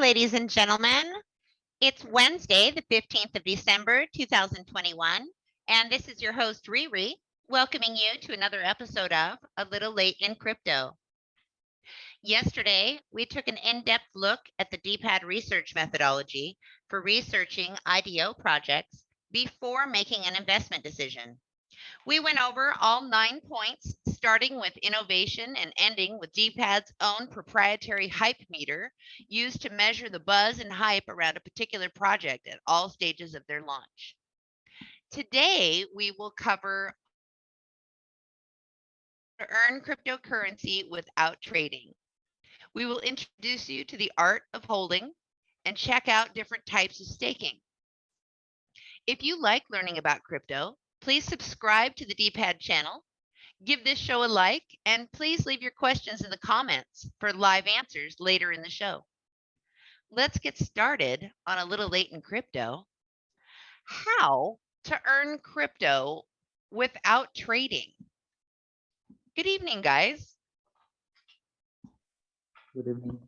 ladies and gentlemen. It's Wednesday, the 15th of December, 2021, and this is your host, Riri, welcoming you to another episode of A Little Late in Crypto. Yesterday, we took an in-depth look at the Dpad research methodology for researching IDO projects before making an investment decision. We went over all 9 points, starting with innovation and ending with Dpad's own proprietary hype meter used to measure the buzz and hype around a particular project at all stages of their launch. Today, we will cover how to earn cryptocurrency without trading. We will introduce you to the art of holding and check out different types of staking. If you like learning about crypto, please subscribe to the Dpad channel, give this show a like, and please leave your questions in the comments for live answers later in the show. Let's get started on A Little Late in Crypto. How to earn crypto without trading. Good evening, guys. Good evening.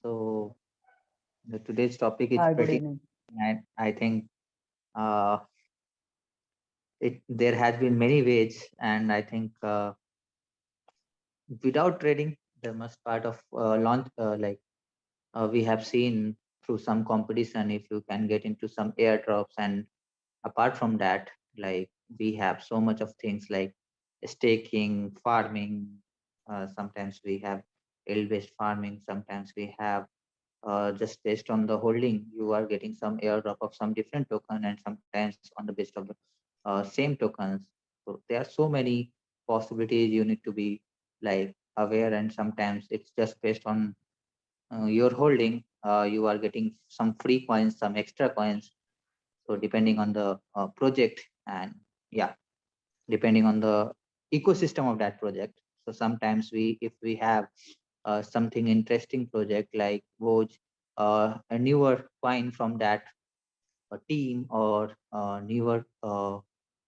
So today's topic is Hi, good pretty, evening. and I think uh, there has been many ways, and I think without trading, there must part of launch we have seen through some competition. If you can get into some airdrops, and apart from that, like we have so much of things like staking, farming. Sometimes we have yield-based farming. Sometimes we have just based on the holding, you are getting some airdrop of some different token, and sometimes on the base of the same tokens. So there are so many possibilities you need to be like aware, and sometimes it's just based on your holding. You are getting some free coins, some extra coins. So depending on the project, and yeah, depending on the ecosystem of that project. So sometimes if we have something interesting project like Woj, a newer coin from that team, or newer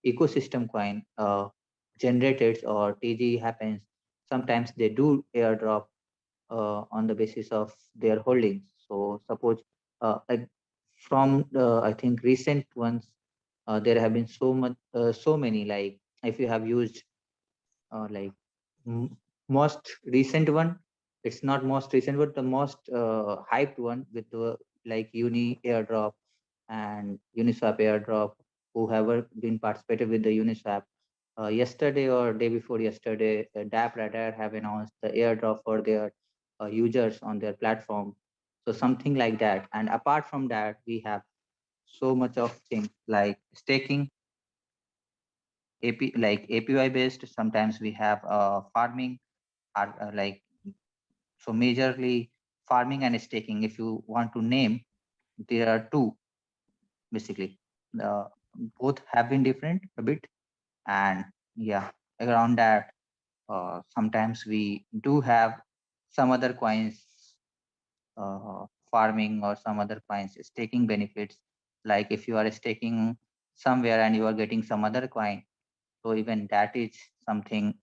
ecosystem coin generated, or TG happens, sometimes they do airdrop on the basis of their holdings. So suppose like from the, I think, recent ones, there have been so many, like if you have used like most recent one, it's not most recent but the most hyped one with the like uni airdrop and uniswap airdrop, whoever been participated with the uniswap. Yesterday or day before yesterday, DApp Radar have announced the airdrop for their users on their platform. So something like that. And apart from that, we have so much of things like staking, like APY based. Sometimes we have farming, like, so majorly farming and staking. If you want to name, there are two basically. Uh, Both have been different a bit, and yeah, around that. Sometimes we do have some other coins farming, or some other coins staking benefits. Like if you are staking somewhere and you are getting some other coin, so even that is something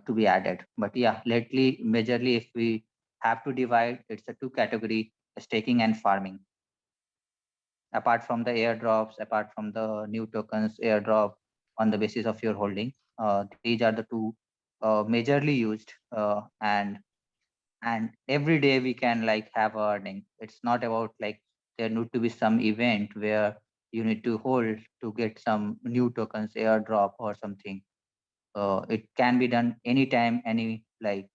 to be added. But yeah, lately, majorly, if we have to divide, it's a two category: staking and farming. Apart from the airdrops, apart from the new tokens airdrop on the basis of your holding, these are the two majorly used, and every day we can like have a earning. It's not about like there need to be some event where you need to hold to get some new tokens airdrop or something. It can be done anytime, any like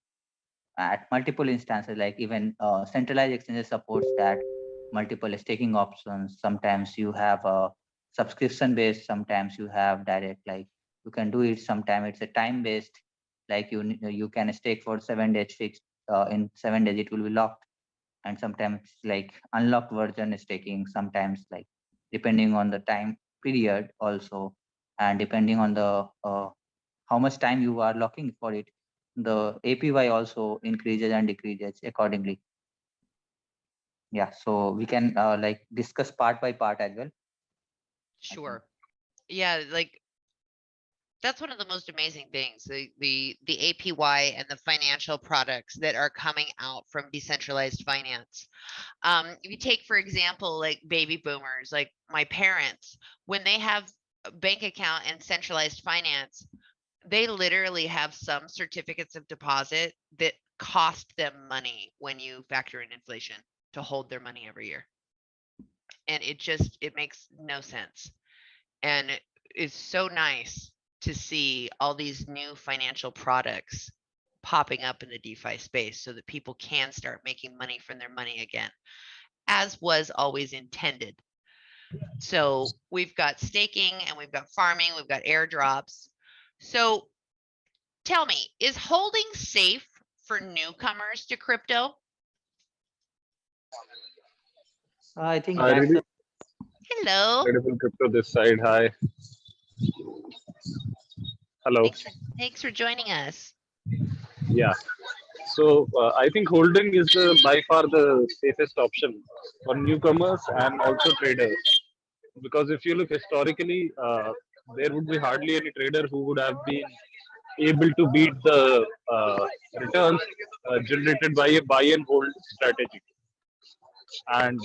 at multiple instances. Like even centralized exchanges supports that multiple staking options. Sometimes you have a subscription based, sometimes you have direct, like you can do it. Sometimes it's a time based, like you can stake for 7 days fixed. In 7 days it will be locked. And sometimes like unlocked version staking, sometimes like depending on the time period also, and depending on the how much time you are locking for it, the APY also increases and decreases accordingly. Yeah, so we can like discuss part by part as well. Sure. Yeah, like That's one of the most amazing things, the APY and the financial products that are coming out from decentralized finance. If you take, for example, like baby boomers, like my parents, when they have a bank account and centralized finance, they literally have some certificates of deposit that cost them money when you factor in inflation to hold their money every year. And it makes no sense. And it's so nice to see all these new financial products popping up in the DeFi space so that people can start making money from their money again, as was always intended. So we've got staking and we've got farming, we've got airdrops. So tell me, is holding safe for newcomers to crypto? I think I that's really Hello. incredible crypto this side. Hi. Hello. Thanks for joining us. Yeah. So I think holding is by far the safest option for newcomers and also traders. Because if you look historically, there would be hardly any trader who would have been able to beat the returns generated by a buy and hold strategy. And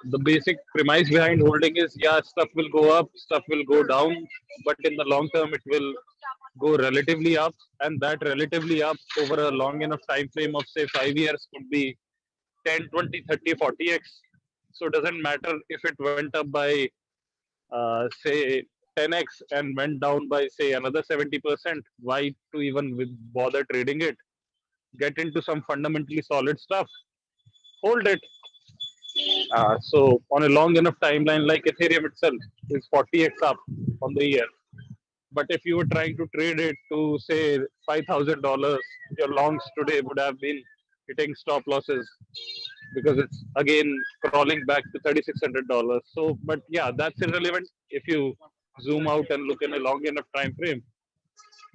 the basic premise behind holding is, yeah, stuff will go up, stuff will go down, but in the long term it will go relatively up, and that relatively up over a long enough time frame of say 5 years could be 10, 20, 30, 40x. So it doesn't matter if it went up by say 10x and went down by say another 70%. Why to even bother trading it? Get into some fundamentally solid stuff, hold it. So on a long enough timeline, like Ethereum itself is 40x up on the year. But if you were trying to trade it to say $5,000, your longs today would have been hitting stop losses because it's again crawling back to $3,600. So, but yeah, that's irrelevant if you zoom out and look in a long enough time frame.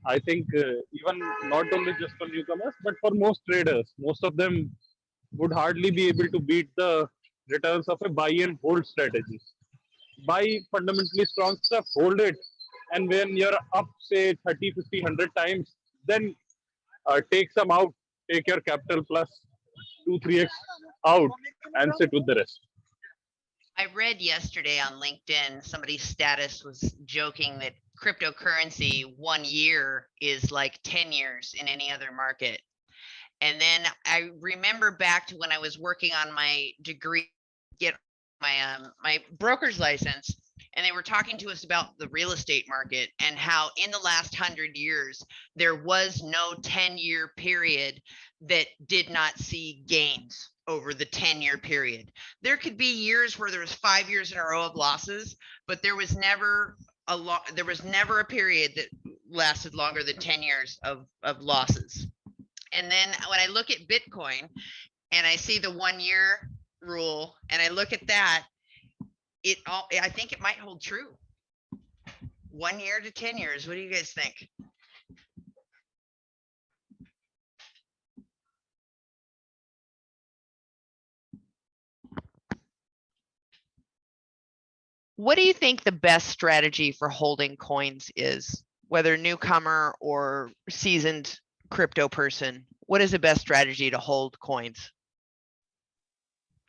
I think even not only just for newcomers, but for most traders, most of them would hardly be able to beat the returns of a buy and hold strategy. Buy fundamentally strong stuff, hold it, and when you're up, say 30, 50, 100 times, then take some out, take your capital plus 2, 3x out, and sit with the rest. I read yesterday on LinkedIn, somebody's status was joking that cryptocurrency 1 year is like 10 years in any other market. And then I remember back to when I was working on my degree, get my broker's license, and they were talking to us about the real estate market and how in the last 100 years there was no 10-year period that did not see gains over the 10-year period. There could be years where there was 5 years in a row of losses, but there was never a period that lasted longer than 10 years of losses. And then when I look at Bitcoin and I see the 1 year rule and I look at that, I think it might hold true. 1 year to 10 years. What do you guys think? What do you think the best strategy for holding coins is, whether newcomer or seasoned crypto person? What is the best strategy to hold coins?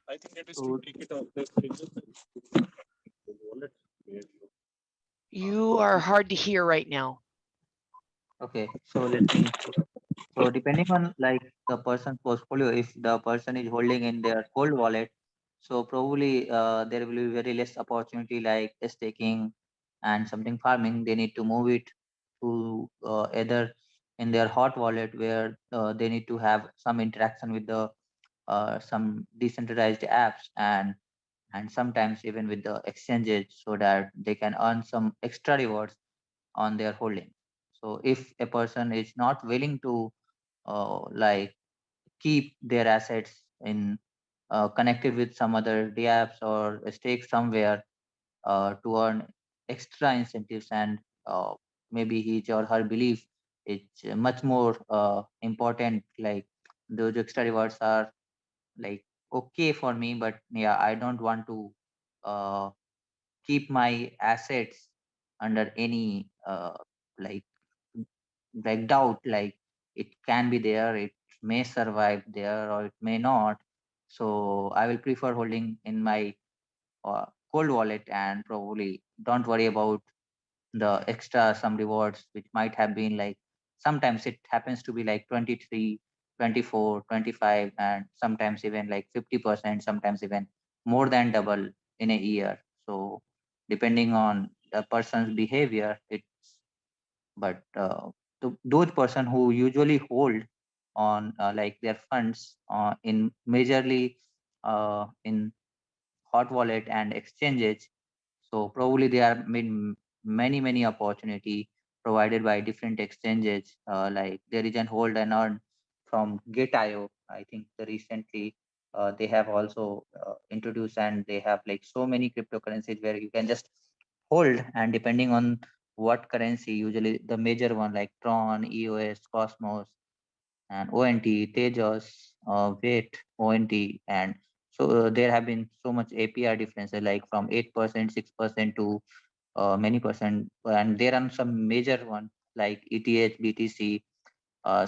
I think it is to take it off the wallet. You are hard to hear right now. okay. So let me. So depending on like the person's portfolio, if the person is holding in their cold wallet, so probably there will be very less opportunity like staking and something farming. They need to move it to either in their hot wallet where they need to have some interaction with the some decentralized apps and sometimes even with the exchanges so that they can earn some extra rewards on their holding. So if a person is not willing to like keep their assets in connected with some other dApps or stake somewhere to earn extra incentives and maybe his or her belief is much more important, like those extra rewards are like okay for me, but yeah, I don't want to uh, keep my assets under any like doubt, like it can be there, it may survive there or it may not. So I will prefer holding in my cold wallet, and probably don't worry about the extra some rewards which might have been like, sometimes it happens to be like 23, 24, 25, and sometimes even like 50%, sometimes even more than double in a year. So depending on the person's behavior, it's, but those person who usually hold on like their funds in majorly in hot wallet and exchanges, so probably there are many opportunity provided by different exchanges. Like there is an hold and earn from Gate.io. I think the recently they have also introduced, and they have like so many cryptocurrencies where you can just hold, and depending on what currency, usually the major one like Tron, EOS, Cosmos, and ONT, Tejas, Weight, ONT, and so there have been so much APR differences, like from 8%, 6% to many percent, and there are some major one like ETH, BTC.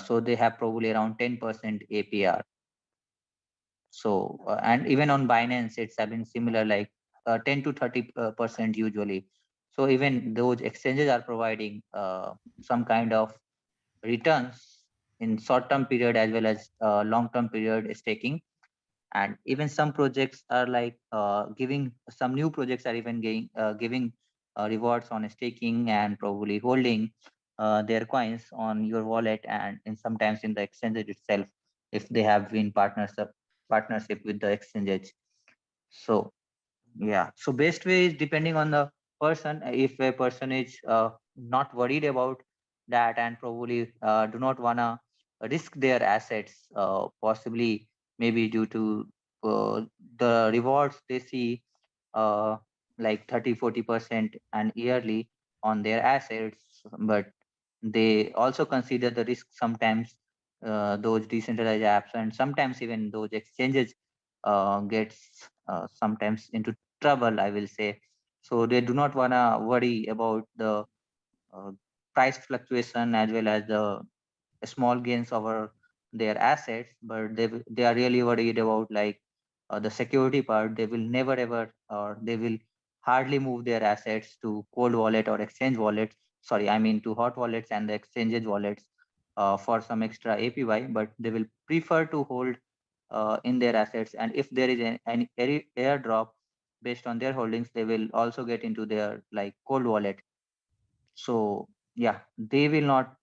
So they have probably around 10% APR. So and even on Binance, it's having similar like 10 to 30% usually. So even those exchanges are providing some kind of returns in short-term period as well as long-term period staking. And even some projects are like giving, some new projects are even giving rewards on staking and probably holding their coins on your wallet, and in sometimes in the exchange itself, if they have been partnership with the exchange. So yeah, so best way is depending on the person. If a person is not worried about that and probably do not wanna risk their assets, possibly maybe due to the rewards they see uh, like 30-40% and yearly on their assets, but they also consider the risk sometimes. Those decentralized apps and sometimes even those exchanges gets sometimes into trouble, I will say. So they do not want to worry about the uh, price fluctuation as well as the small gains over their assets, but they are really worried about like the security part. They will never ever, or they will hardly move their assets to cold wallet or exchange wallets. Sorry, I mean to hot wallets and the exchanges wallets for some extra APY, but they will prefer to hold in their assets. And if there is an airdrop based on their holdings, they will also get into their like cold wallet. So yeah, they will not,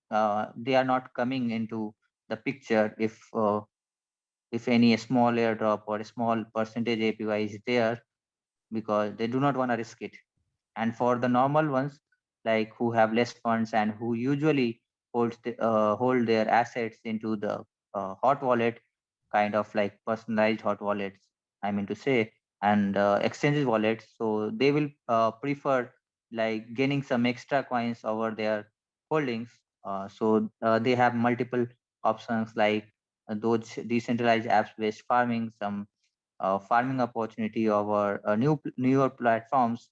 they are not coming into the picture if any small airdrop or a small percentage APY is there, because they do not want to risk it. And for the normal ones, like who have less funds and who usually hold their assets into the hot wallet, kind of like personalized hot wallets, I mean to say, and exchanges wallets, so they will prefer like gaining some extra coins over their holdings. So they have multiple options like those decentralized apps based farming, some farming opportunity over newer platforms,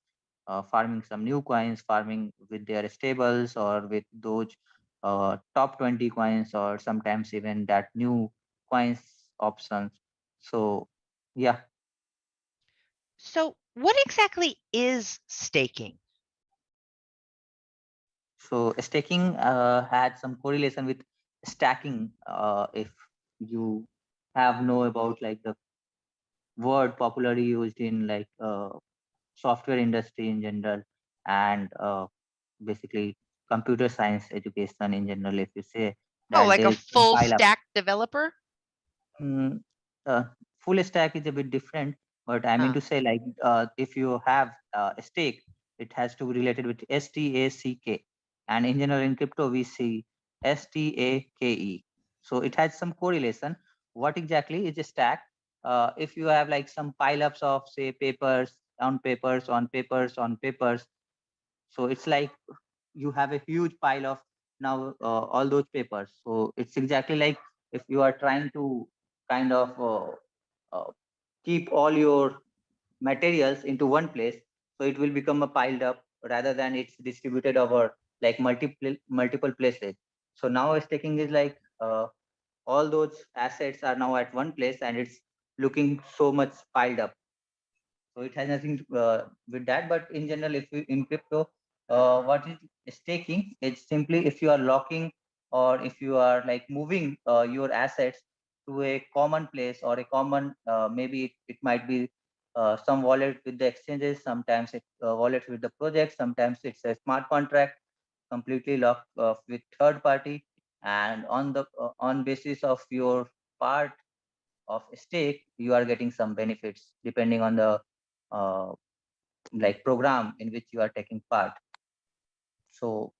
farming some new coins, farming with their stables or with those top 20 coins, or sometimes even that new coins options. So yeah, So, what exactly is staking? so staking had some correlation with stacking. If you have know about like the word popularly used in like software industry in general, and basically computer science education in general, if you say Oh, that like there a is some full pile up. stack developer? Mm, full stack is a bit different, but I mean Huh. to say like if you have a stake, it has to be related with STACK, and in general in crypto we see STAKE. So it has some correlation. What exactly is a stack? If you have like some pile ups of say papers on papers on papers on papers, so it's like you have a huge pile of now all those papers. So it's exactly like if you are trying to kind of keep all your materials into one place, so it will become a piled up rather than it's distributed over like multiple places. So now staking is like all those assets are now at one place and it's looking so much piled up. So it has nothing with that. But in general, if you in crypto, what is staking? It's simply if you are locking or if you are like moving your assets to a common place or a common maybe it might be some wallet with the exchanges. Sometimes it wallet with the project. Sometimes it's a smart contract completely locked with third party. And on the on basis of your part of stake, you are getting some benefits depending on the uh, like program in which you are taking part. So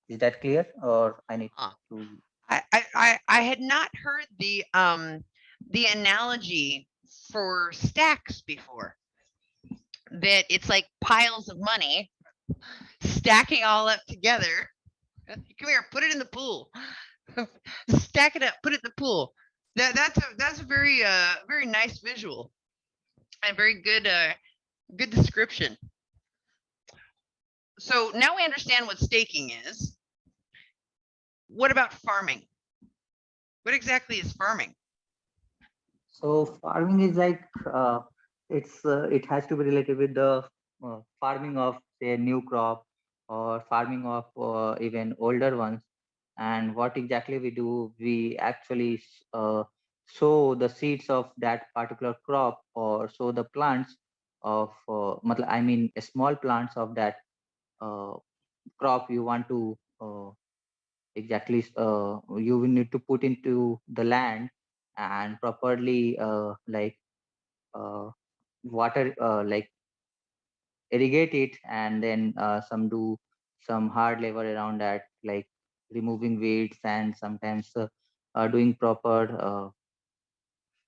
is that clear, or I need Huh. to? I had not heard the analogy for stacks before. That it's like piles of money stacking all up together. Come here, put it in the pool. Stack it up, put it in the pool. That's a very nice visual and very good description. So now we understand what staking is. What about farming? What exactly is farming? So farming is like it has to be related with the farming of say a new crop or farming of even older ones. And what exactly we do, we actually sow the seeds of that particular crop or sow the plants of I mean small plants of that uh, crop you want to exactly you will need to put into the land and properly uh, water like irrigate it, and then some do some hard labor around that, like removing weeds and sometimes doing proper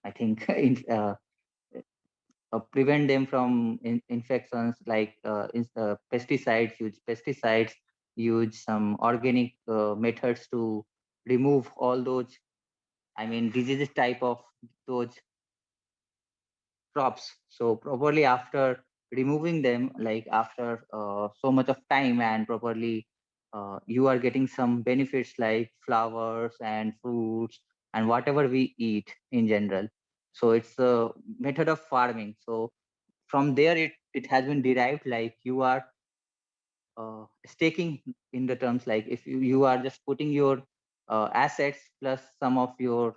I think prevent them from infections like pesticides, use pesticides, use some organic methods to remove all those, I mean, diseases type of those crops. So properly after removing them, like after so much of time and properly, you are getting some benefits like flowers and fruits and whatever we eat in general. So it's a method of farming. So from there it has been derived, like you are staking in the terms like if you are just putting your assets plus some of your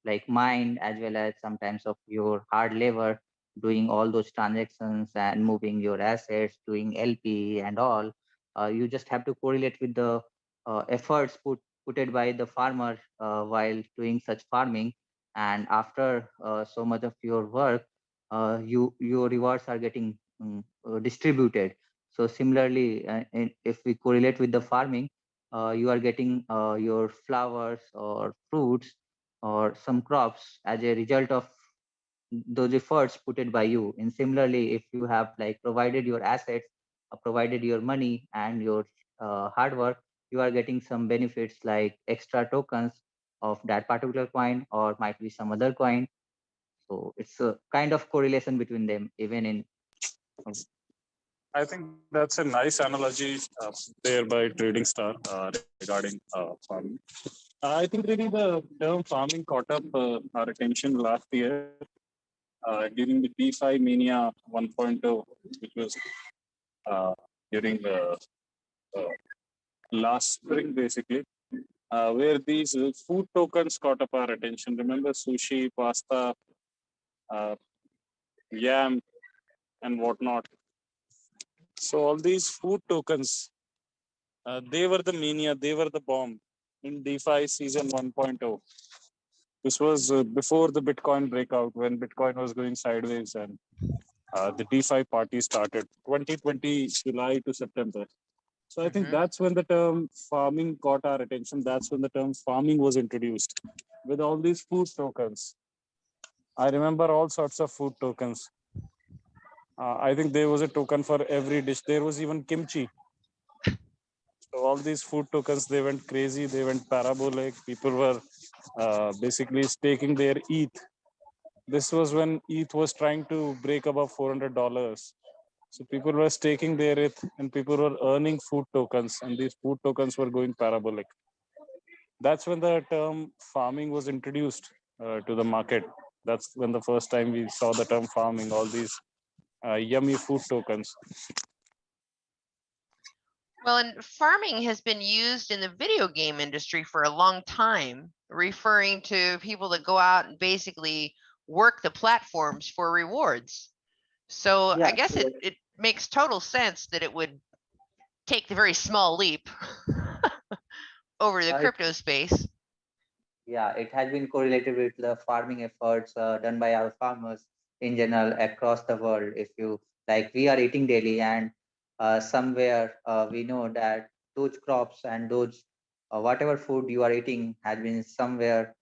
like mind as well as sometimes of your hard labor doing all those transactions and moving your assets, doing LP and all. You just have to correlate with the efforts put by the farmer while doing such farming. And after so much of your work, your rewards are getting distributed. So similarly, if we correlate with the farming, you are getting your flowers or fruits or some crops as a result of those efforts put it by you. And similarly, if you have like provided your assets, provided your money and your hard work, you are getting some benefits like extra tokens of that particular coin or might be some other coin. So it's a kind of correlation between them, even in. I think that's a nice analogy there by Trading Star regarding farming. I think really the term farming caught up our attention last year during the DeFi Mania 1.0, which was uh, during the uh, last spring, basically, where these food tokens caught up our attention. Remember sushi, pasta, uh, yam, and whatnot. So all these food tokens, they were the mania, they were the bomb in DeFi season 1.0. This was before the Bitcoin breakout when Bitcoin was going sideways and the DeFi party started 2020 July to September. So I think that's when the term farming caught our attention. That's when the term farming was introduced with all these food tokens. I remember all sorts of food tokens. I think there was a token for every dish. There was even kimchi. So all these food tokens, they went crazy. They went parabolic. People were basically staking their ETH This was when ETH was trying to break above $400. So people were staking their ETH and people were earning food tokens, and these food tokens were going parabolic. That's when the term farming was introduced to the market. That's when the first time we saw the term farming, all these yummy food tokens. Well, and farming has been used in the video game industry for a long time, referring to people that go out and basically work the platforms for rewards. So Yeah, I guess so it makes total sense that it would take the very small leap over the it crypto space. Yeah, it has been correlated with the farming efforts done by our farmers in general across the world. If you like, we are eating daily, and somewhere we know that those crops and those whatever food you are eating has been somewhere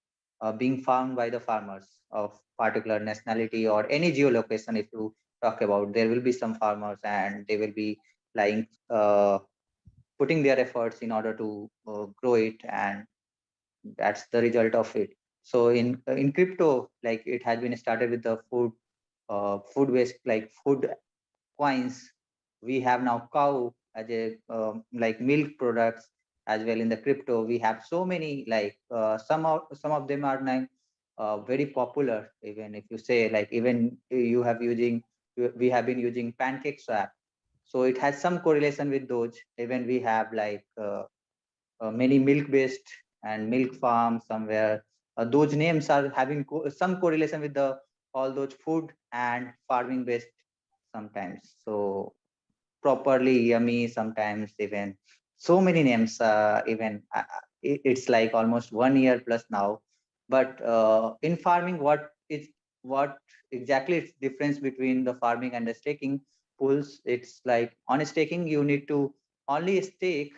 being farmed by the farmers of particular nationality or any geolocation. If you talk about, there will be some farmers, and they will be like putting their efforts in order to grow it, and that's the result of it. So in crypto, like, it has been started with the food waste, like food coins. We have now cow as a like milk products as well. In the crypto, we have so many, like some of them are now very popular. Even if you say, like, even you have using we have been using pancake swap, so it has some correlation with those. Even we have like many milk based and milk farms somewhere. Those names are having some correlation with the all those food and farming based sometimes. So properly yummy sometimes, even so many names. Even it's like almost 1 year plus now. But in farming, what exactly is difference between the farming and the staking pools? It's like, on staking you need to only stake,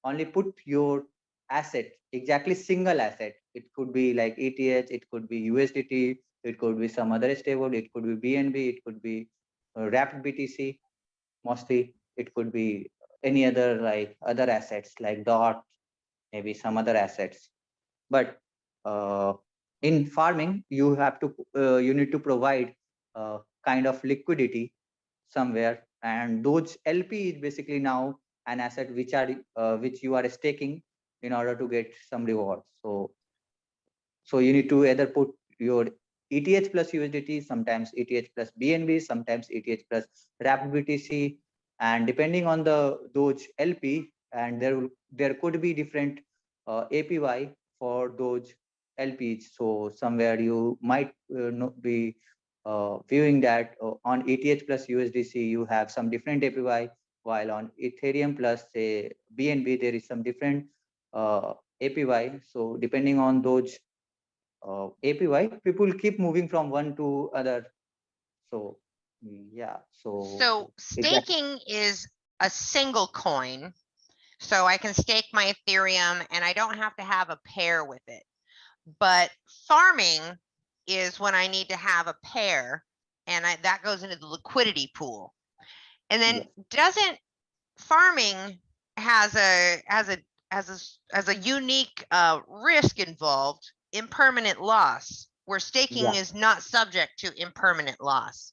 only put your asset, exactly single asset. It could be like ETH, it could be USDT, it could be some other stable, it could be BNB, it could be wrapped BTC. Mostly it could be any other, like other assets like dot, maybe some other assets. But uh, in farming, you have to you need to provide kind of liquidity somewhere, and those LP is basically now an asset which you are staking in order to get some rewards. So you need to either put your ETH plus USDT, sometimes ETH plus BNB, sometimes ETH plus wrapped BTC, and depending on the those LP, and there could be different APY for those LPs. So somewhere you might be viewing that on ETH plus USDC you have some different APY, while on Ethereum plus say BNB there is some different APY. So depending on those APY, people keep moving from one to other. So yeah, So so exactly. staking is a single coin. So I can stake my Ethereum and I don't have to have a pair with it. But farming is when I need to have a pair, and that goes into the liquidity pool. And then Yes. doesn't farming has a unique risk involved, impermanent loss, where staking Yeah, is not subject to impermanent loss.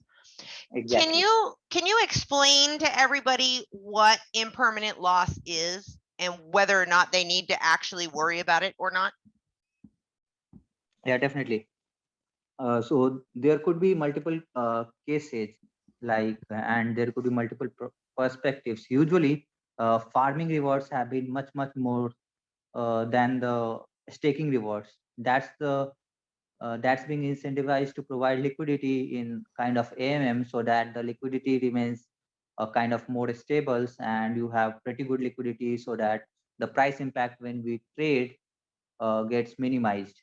Can exactly. you explain to everybody what impermanent loss is and whether or not they need to actually worry about it or not? Yeah, definitely. So there could be multiple cases, like, and there could be multiple perspectives. Usually, farming rewards have been much more than the staking rewards. That's being incentivized to provide liquidity in kind of AMM, so that the liquidity remains kind of more stable, and you have pretty good liquidity so that the price impact when we trade gets minimized.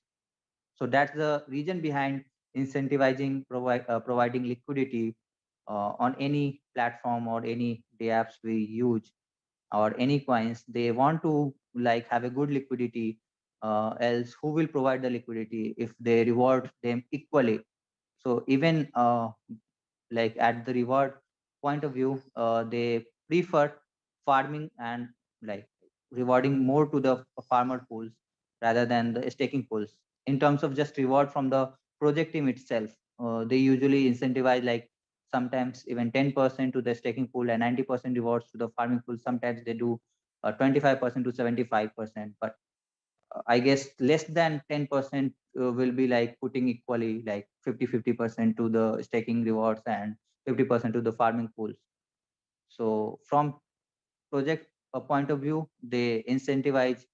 So that's the reason behind incentivizing providing liquidity on any platform or any apps we use, or any coins. They want to like have a good liquidity, else who will provide the liquidity if they reward them equally? So even like at the reward point of view, they prefer farming and like rewarding more to the farmer pools rather than the staking pools. In terms of just reward from the project team itself. They usually incentivize like sometimes even 10% to the staking pool and 90% rewards to the farming pool. Sometimes they do 25% to 75%, but I guess less than 10% will be like putting equally like 50% to the staking rewards and 50% to the farming pools. So from project point of view, they incentivize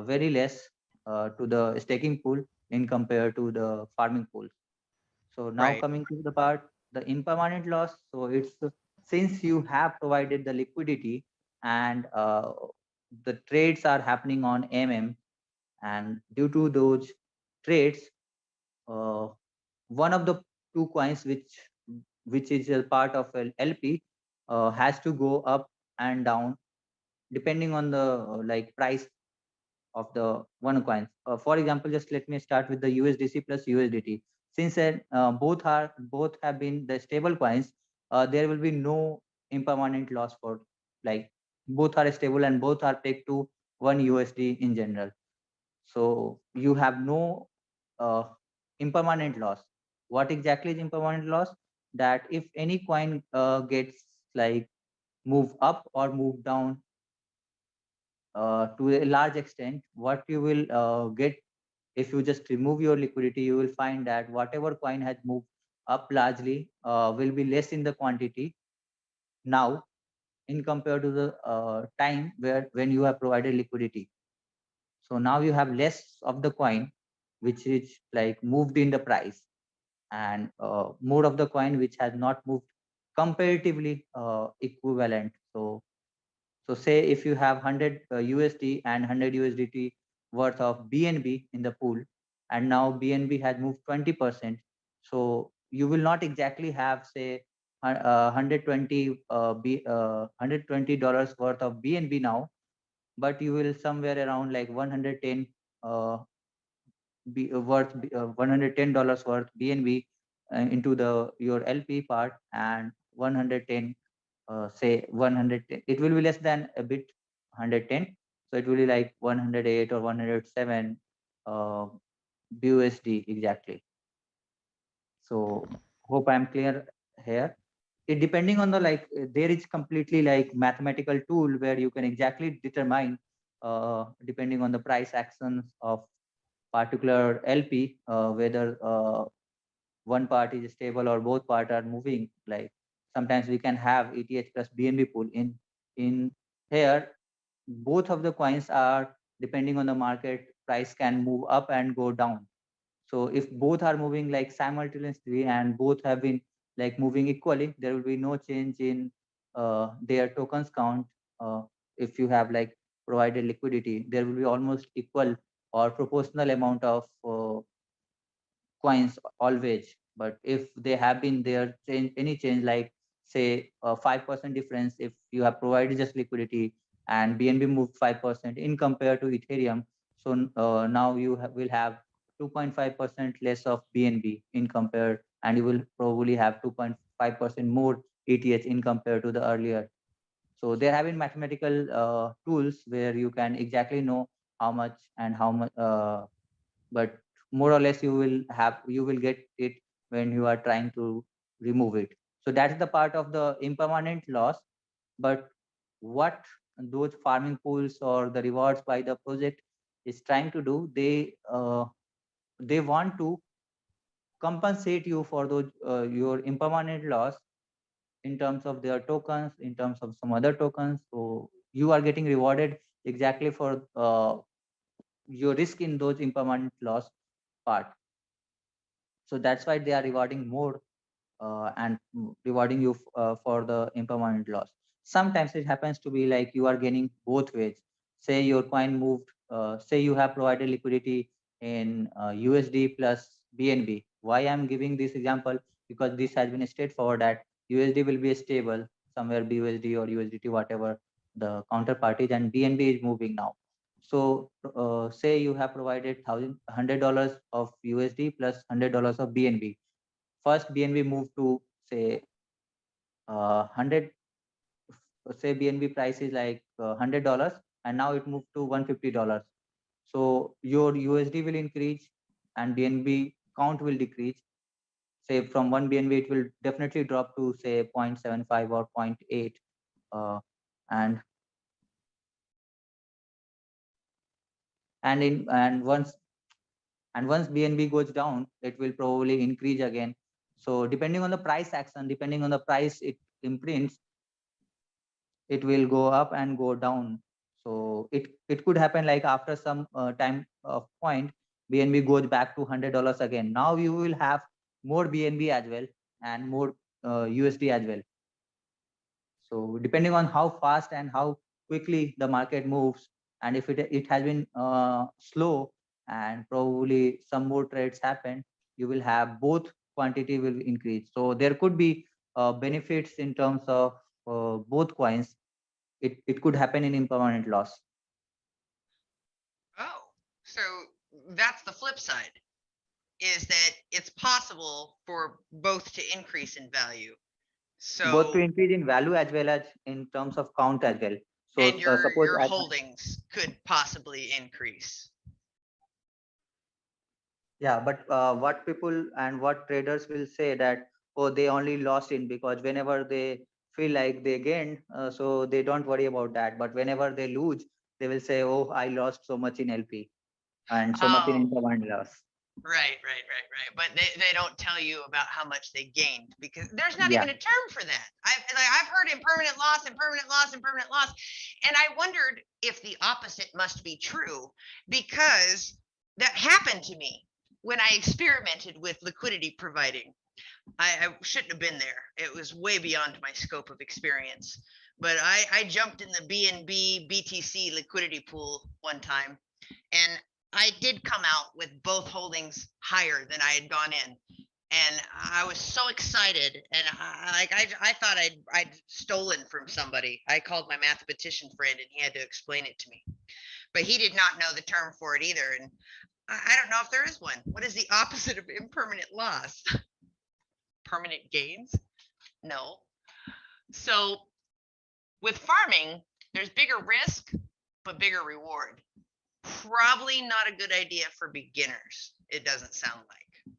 very less to the staking pool in compared to the farming pool. So now Right. coming to the part, the impermanent loss. So it's since you have provided the liquidity and the trades are happening on and due to those trades, uh, one of the two coins which is a part of an LP has to go up and down depending on the like price of the one coin. For example, just let me start with the USDC plus USDT. Since both have been the stable coins, there will be no impermanent loss for like both are stable and both are pegged to one USD in general. So you have no uh, impermanent loss. What exactly is impermanent loss? That if any coin gets like move up or move down to a large extent, what you will get if you just remove your liquidity, you will find that whatever coin has moved up largely will be less in the quantity now in compared to the time where when you have provided liquidity. So now you have less of the coin which is like moved in the price and more of the coin which has not moved comparatively equivalent. So say if you have 100 USD and 100 USDT worth of BNB in the pool, and now BNB has moved 20%. So you will not exactly have say 120 $120 worth of BNB now, but you will somewhere around like 110 uh, $110 worth BNB into the your LP part and 110 say 110, it will be less than a bit 110, so it will be like 108 or 107 uh, BUSD exactly. So hope I'm clear here. It depending on the like there is completely like mathematical tool where you can exactly determine depending on the price actions of particular LP whether one part is stable or both part are moving. Like sometimes we can have ETH plus BNB pool in here. Both of the coins are depending on the market price can move up and go down. So if both are moving like simultaneously and both have been like moving equally, there will be no change in their tokens count. If you have like provided liquidity, there will be almost equal or proportional amount of coins always. But if they have been there change any change like say 5% difference if you have provided just liquidity and BNB moved 5% in compared to Ethereum, so now you will have 2.5% less of BNB in compared, and you will probably have 2.5% more ETH in compared to the earlier. So there have been mathematical tools where you can exactly know how much and how much but more or less you will get it when you are trying to remove it. So that's the part of the impermanent loss. But what those farming pools or the rewards by the project is trying to do, they want to compensate you for those your impermanent loss in terms of their tokens, in terms of some other tokens. So you are getting rewarded exactly for your risk in those impermanent loss part. So that's why they are rewarding more and rewarding you for the impermanent loss. Sometimes it happens to be like you are gaining both ways. Say your coin moved, say you have provided liquidity in USD plus BNB. Why I'm giving this example? Because this has been straightforward that USD will be stable somewhere BUSD or USDT, whatever the counterpart is, and BNB is moving now. So say you have provided $100 of USD plus $100 of BNB. First BNB moved to say 100, say BNB price is like $100 and now it moved to $150. So your USD will increase and BNB count will decrease. Say from 1 BNB, it will definitely drop to say 0.75 or 0.8. And once BNB goes down, it will probably increase again. So depending on the price action, depending on the price it imprints, it will go up and go down. So it could happen like after some time of point, BNB goes back to $100 again. Now you will have more BNB as well and more USD as well. So depending on how fast and how quickly the market moves, and if it has been slow and probably some more trades happen, you will have both quantity will increase. So there could be benefits in terms of both coins. It could happen in impermanent loss. Oh, so that's the flip side, is that it's possible for both to increase in value. So Both to increase in value as well as in terms of count as well. So and your suppose holdings could possibly increase. yeah, but what people and what traders will say that, oh, they only lost in, because whenever they feel like they gained, so they don't worry about that. But whenever they lose, they will say, oh, I lost so much in LP and so much in interbank loss. Right. But they don't tell you about how much they gained, because there's not Yeah. even a term for that. I've heard impermanent loss, impermanent loss, impermanent loss. And I wondered if the opposite must be true, because that happened to me when I experimented with liquidity providing. I shouldn't have been there. It was way beyond my scope of experience. But I jumped in the BNB BTC liquidity pool one time, and I did come out with both holdings higher than I had gone in. And I was so excited, and I thought I'd stolen from somebody. I called my mathematician friend, and he had to explain it to me. But he did not know the term for it either, and I don't know if there is one. What is the opposite of impermanent loss? Permanent gains? No. So with farming, there's bigger risk, but bigger reward. Probably not a good idea for beginners, it doesn't sound like.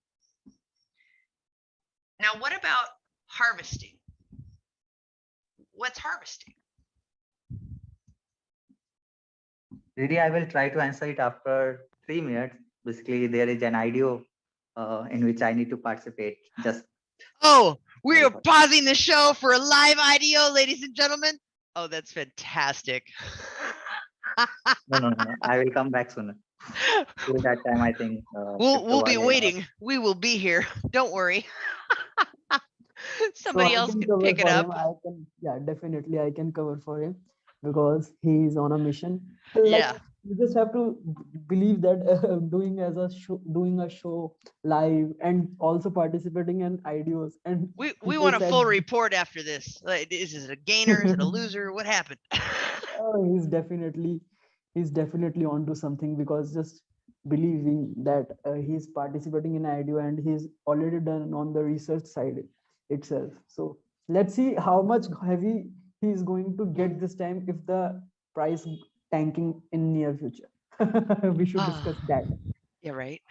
Now, what about harvesting? What's harvesting? Really, I will try to answer it after 3 minutes. Basically, there is an IDO in which I need to participate. Just we are pausing the show for a live IDO, ladies and gentlemen. Oh, that's fantastic. No. I will come back sooner. Till that time, I think we'll be waiting. We will be here. Don't worry. Somebody else can pick it up. Yeah, definitely I can cover for him, because he is on a mission. Yeah. You just have to believe that doing a show live and also participating in IDOs, and we want a full report after this. Like, is it a gainer? Is it a loser? What happened? he's definitely onto something, because just believing that he's participating in IDO and he's already done on the research side itself. So let's see how much heavy he is going to get this time if the price tanking in near future. We should discuss that. Yeah, right.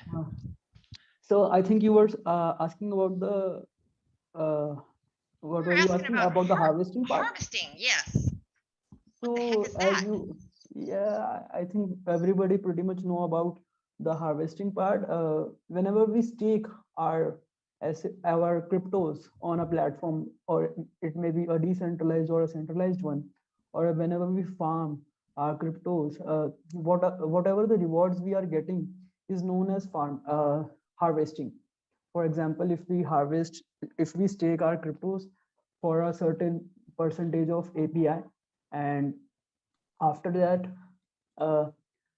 So I think you were asking about the what were you asking about the harvesting part? Harvesting, yes. So as you, yeah, I think everybody pretty much know about the harvesting part. Whenever we stake our cryptos on a platform, or it may be a decentralized or a centralized one, or whenever we farm our cryptos, whatever the rewards we are getting is known as harvesting. For example, if we stake our cryptos for a certain percentage of API, and after that,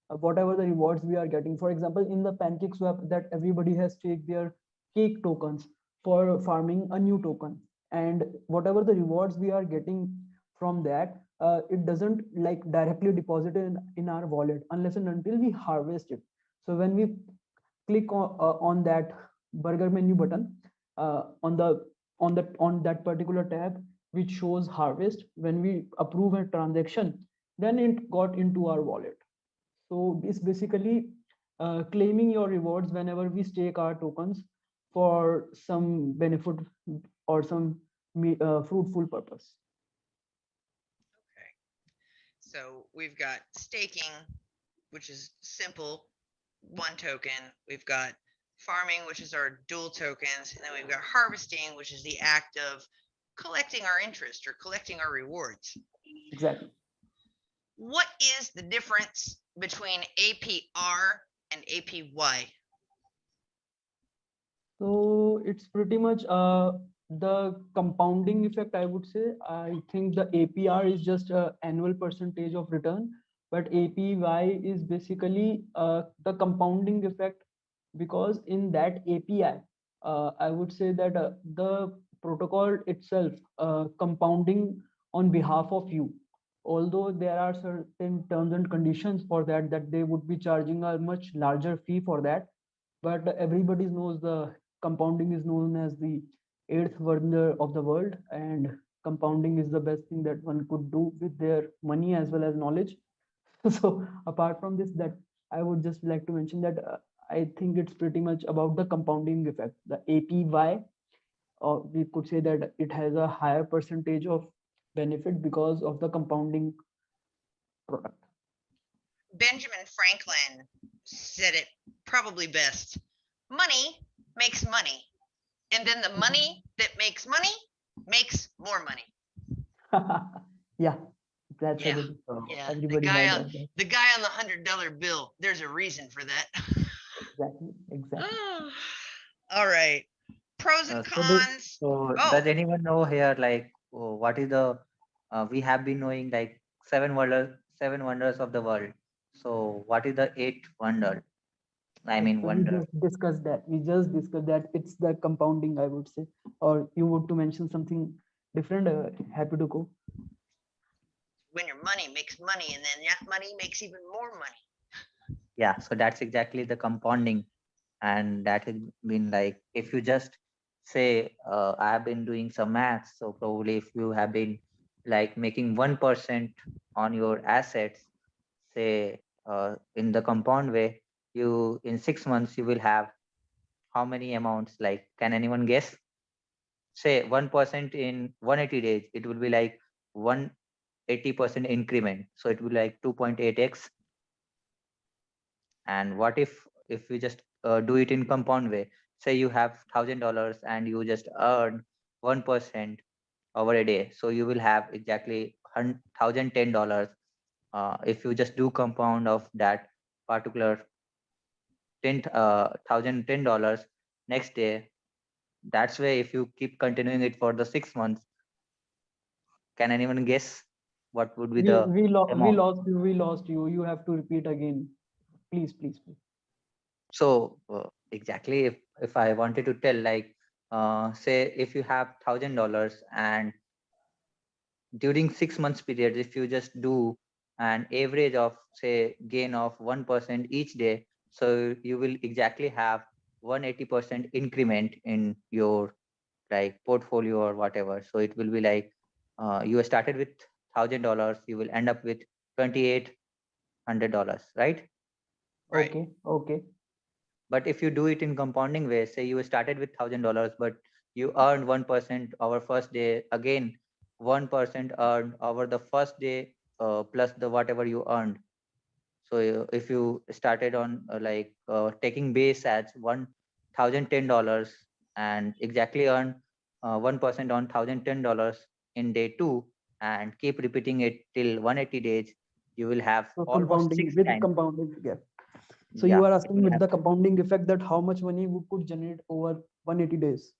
whatever the rewards we are getting, for example, in the pancake swap, that everybody has staked their cake tokens for farming a new token, and whatever the rewards we are getting from that, it doesn't like directly deposit in our wallet unless and until we harvest it. So when we click on that burger menu button on that particular tab which shows harvest, when we approve a transaction, then it got into our wallet. So this basically claiming your rewards whenever we stake our tokens for some benefit or some fruitful purpose. Okay. So we've got staking, which is simple, one token. We've got farming, which is our dual tokens. And then we've got harvesting, which is the act of collecting our interest or collecting our rewards. Exactly. What is the difference between APR and APY? So it's pretty much the compounding effect, I would say. I think the APR is just a annual percentage of return, but APY is basically the compounding effect, because in that API, I would say that the protocol itself compounding on behalf of you. Although there are certain terms and conditions for that, that they would be charging a much larger fee for that, but everybody knows the compounding is known as the eighth wonder of the world, and compounding is the best thing that one could do with their money as well as knowledge. So apart from this, that I would just like to mention that I think it's pretty much about the compounding effect, the APY, or we could say that it has a higher percentage of benefit because of the compounding product. Benjamin Franklin said it probably best. Money makes money. And then the money that makes money makes more money. Yeah, that's Yeah. everybody. Yeah. The Everybody guy has on that. the guy on the $100 bill, there's a reason for that. Exactly, exactly. All right. Pros and So, do, cons. so Oh, does anyone know here, like, what is the, we have been knowing like seven wonders of the world. So, what is the eighth wonder? I mean, So we wonder. just discussed that. We just discussed that it's the compounding, I would say. Or you want to mention something different? Happy to go. when your money makes money and then that money makes even more money. Yeah, so that's exactly the compounding. And that has been like, if you just say, I have been doing some maths, so probably if you have been like making 1% on your assets, say, in the compound way, you in 6 months you will have how many amounts? Like, can anyone guess? Say 1% in 180 days, it will be like 180% increment. So it will be like 2.8x. And what if we just do it in compound way? Say you have $1,000 and you just earn 1% over a day, so you will have exactly $1,010. If you just do compound of that particular $1,010 next day, that's why if you keep continuing it for the 6 months, can anyone guess what would be We the we, lo- we amount? lost you. We lost you. You have to repeat again. Please, please, please. So exactly, if I wanted to tell, like, say if you have $1,000 and during 6 months period, if you just do an average of say gain of 1% each day, so you will exactly have 180% increment in your like portfolio or whatever. So it will be like, you started with $1,000, you will end up with $2,800, right? Right. Okay, okay. But if you do it in compounding way, say you started with $1,000, but you earned 1% our first day, again 1% earned over the first day, plus the whatever you earned. So if you started on taking base as $1,010 and exactly earn 1% on $1,010 in day two, and keep repeating it till 180 days, you will have So almost compounding six with times. compounding. Yeah. So you Yeah, are it asking will with have. the compounding effect that how much money we could generate over 180 days.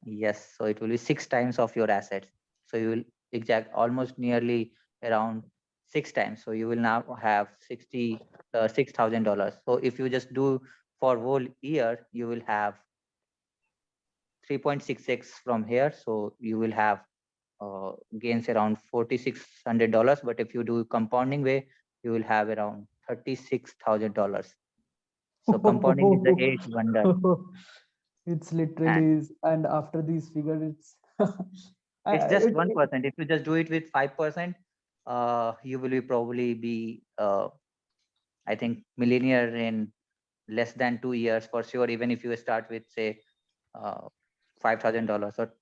Yes, so it will be 6 times of your assets. So you will exact almost nearly around 6 times. So you will now have $6,000. So if you just do for whole year, you will have 3.66 from here. So you will have gains around $4,600. But if you do compounding way, you will have around $36,000. So compounding is the eighth wonder. It's And literally is, and after these figures, it's it's just it 1%. If you just do it with 5%, you will be probably be I think millionaire in less than 2 years for sure, even if you start with say $5,000 or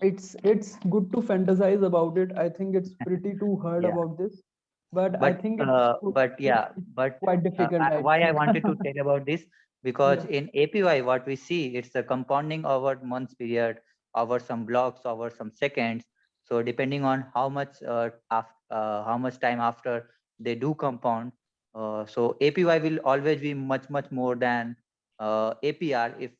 It's good to fantasize about it. I think it's pretty too hard yeah. about this, but I think But yeah, but quite difficult, I why I think. wanted to tell about this, because Yeah. in APY what we see, it's a compounding over months period, over some blocks, over some seconds. So depending on how much how much time after they do compound, so APY will always be much more than APR if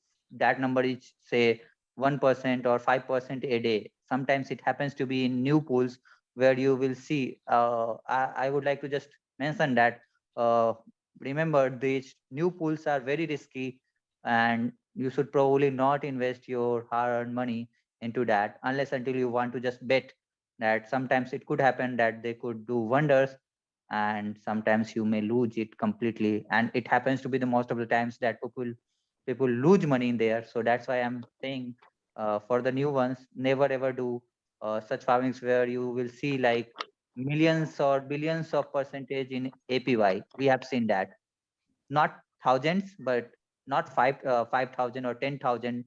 that number is say 1% or 5% a day. Sometimes it happens to be in new pools where you will see. I would like to just mention that remember these new pools are very risky, and you should probably not invest your hard-earned money into that unless until you want to just bet that sometimes it could happen that they could do wonders, and sometimes you may lose it completely, and it happens to be the most of the times that people lose money in there. So that's why I'm saying for the new ones, never ever do such farmings where you will see like millions or billions of percentage in APY. We have seen that, not thousands, but not 5,000 or 10,000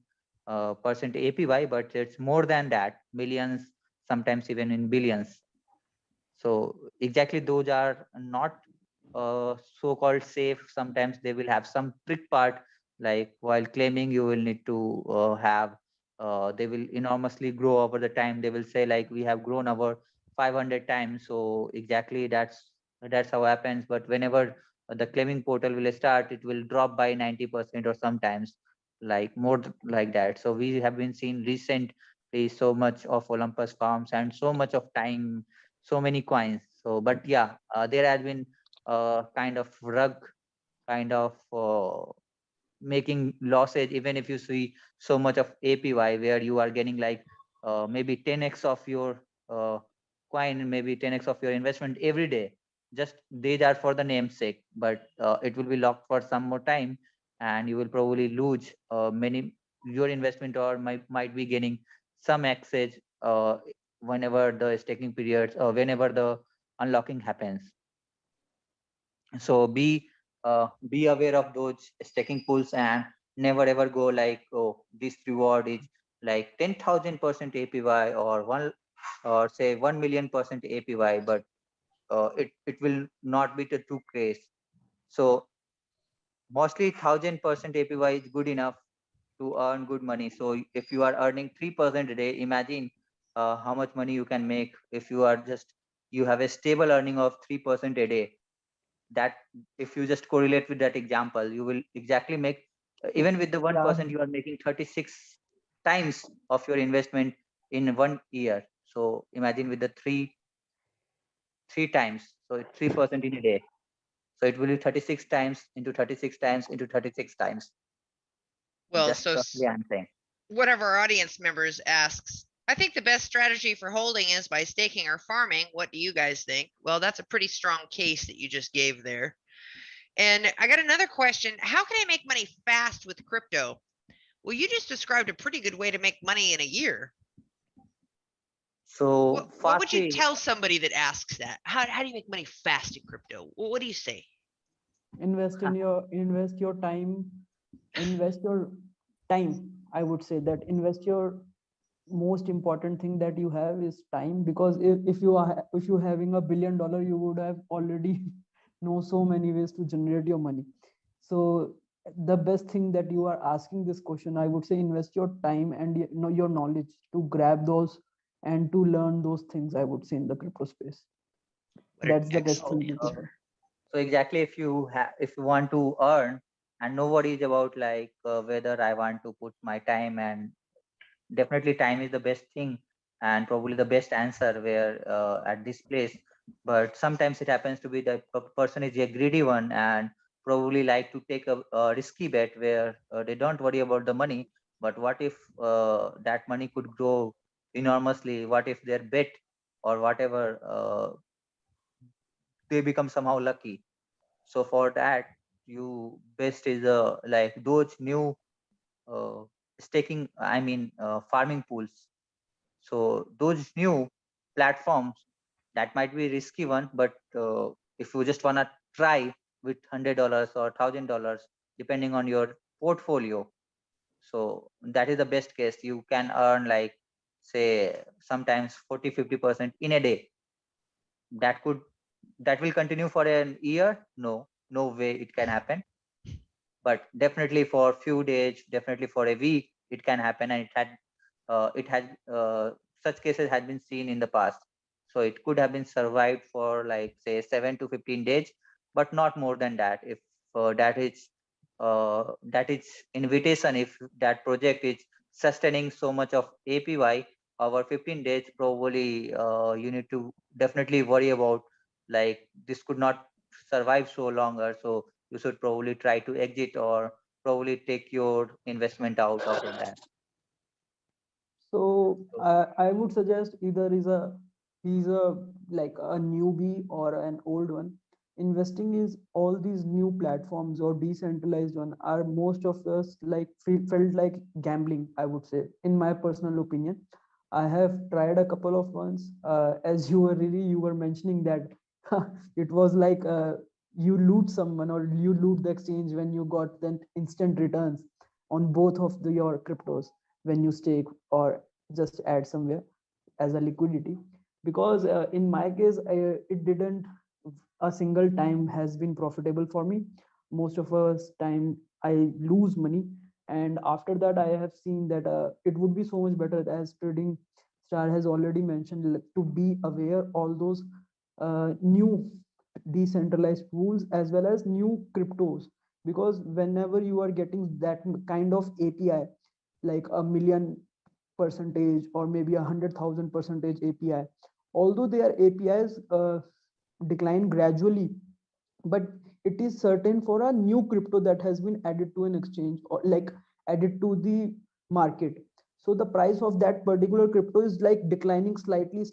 percent APY, but it's more than that, millions, sometimes even in billions. So exactly those are not so-called safe. Sometimes they will have some trick part, like while claiming you will need to have, they will enormously grow over the time. They will say like we have grown over 500 times. So exactly that's how happens. But whenever the claiming portal will start, it will drop by 90% or sometimes like more like that. So we have been seeing recently so much of Olympus farms and so much of time, so many coins. So but yeah, there has been kind of rug, kind of making losses, even if you see so much of APY where you are getting like maybe 10x of your coin, maybe 10x of your investment every day. Just these are for the namesake, but it will be locked for some more time, and you will probably lose many your investment, or might be gaining some access whenever the staking periods or whenever the unlocking happens. So be aware of those staking pools, and never ever go like, oh, this reward is like 10,000% APY or one, or say 1,000,000% APY, but it will not be the true case. So mostly 1,000% APY is good enough to earn good money. So if you are earning 3% a day, imagine how much money you can make if you are just, you have a stable earning of 3% a day. That, if you just correlate with that example, you will exactly make, even with the Yeah. 1%, you are making 36 times of your investment in 1 year. So imagine with the three times, so 3% in a day, so it will be 36 times into 36 times into 36 times. Well, Just so roughly I'm saying. one of our audience members asks, I think the best strategy for holding is by staking or farming. What do you guys think? Well, that's a pretty strong case that you just gave there. And I got another question. How can I make money fast with crypto? Well, you just described a pretty good way to make money in a year. So What would you fastly, tell somebody that asks that? How do you make money fast in crypto? Well, what do you say? invest your time, invest your time. I would say that invest your most important thing that you have is time, because if you having $1 billion, you would have already know so many ways to generate your money. So the best thing that you are asking this question, I would say invest your time and your knowledge to grab those and to learn those things, I would say, in the crypto space. What an That's the best excellent thing you answer. can. so exactly, if you want to earn, and nobody is about like whether I want to put my time, and definitely time is the best thing and probably the best answer where at this place. But sometimes it happens to be that a person is a greedy one and probably like to take a risky bet where they don't worry about the money, but what if that money could grow enormously, what if their bet or whatever, they become somehow lucky. So for that, you best is like those new uh, staking, I mean farming pools. So those new platforms, that might be risky one, but if you just wanna try with $100 or $1,000, depending on your portfolio. So that is the best case. You can earn like say sometimes 40-50% in a day. That could that will continue for an year? No, no way it can happen. But definitely for few days, definitely for a week, it can happen, and it had such cases had been seen in the past. So it could have been survived for like say 7 to 15 days, but not more than that. If that is invitation, if that project is sustaining so much of APY over 15 days, probably you need to definitely worry about like this could not survive so longer. So you should probably try to exit or probably take your investment out of that. So I would suggest either he's a like a newbie or an old one. Investing is all these new platforms or decentralized one are most of us like felt like gambling. I would say, in my personal opinion, I have tried a couple of ones. As you were mentioning that it was like you loot someone or you loot the exchange when you got then instant returns on both of your cryptos when you stake or just add somewhere as a liquidity. Because in my case it didn't a single time has been profitable for me. Most of us time I lose money, and after that I have seen that it would be so much better, as trading star has already mentioned, to be aware all those new decentralized tools as well as new cryptos. Because whenever you are getting that kind of API, like a million percentage or maybe 100,000 percentage API, although their APIs decline gradually, but it is certain for a new crypto that has been added to an exchange or like added to the market. So the price of that particular crypto is like declining slightly,